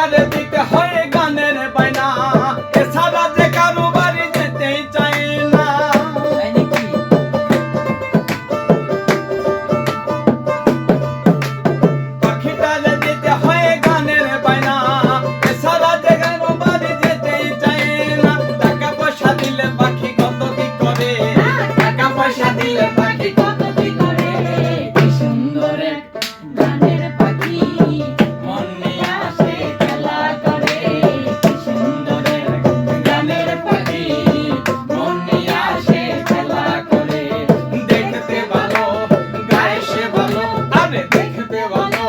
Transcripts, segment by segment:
পাখিটারে দিতে হয় গানের বায়না, এছাড়া যে কারো বাড়ি যেতেই চাই না। পাখিটারে দিতে হয় গানের বায়না, এছাড়া যে কারো বাড়ি যেতেই চাই না। টাকা পয়সা দিলে পাখি কত কি করে, টাকা পয়সা দিলে পাখি কত কি করে। কি সুন্দর এক গানের পাখি মন নিয়ে আসে খেলা করে। কি সুন্দর এক গানের পাখি মন নিয়ে আসে খেলা করে। দেখতে ভালো গায়ে সে ভালো, আরে দেখতে ভালো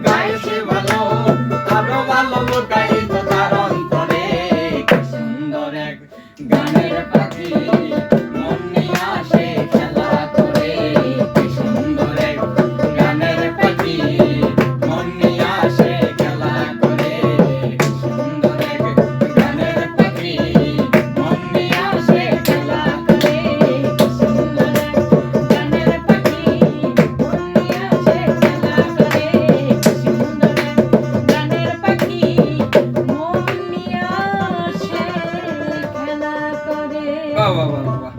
গায়ে সে ভালো, আরো ভালো লুকাই তো তার অন্তরে। কি সুন্দর এক গানের পাখি মন নিয়ে আসে খেলা করে। কি সুন্দর এক গানের পাখি মন নিয়ে আসে খেলা করে। কি সুন্দর এক গানের পাখি মন নিয়ে আসে খেলা করে। কি সুন্দর এক গানের পাখি মন নিয়ে আসে খেলা করে। কি সুন্দর এক গানের পাখি মন নিয়ে আসে খেলা করে। বাহ বাহ বাহ বাহ।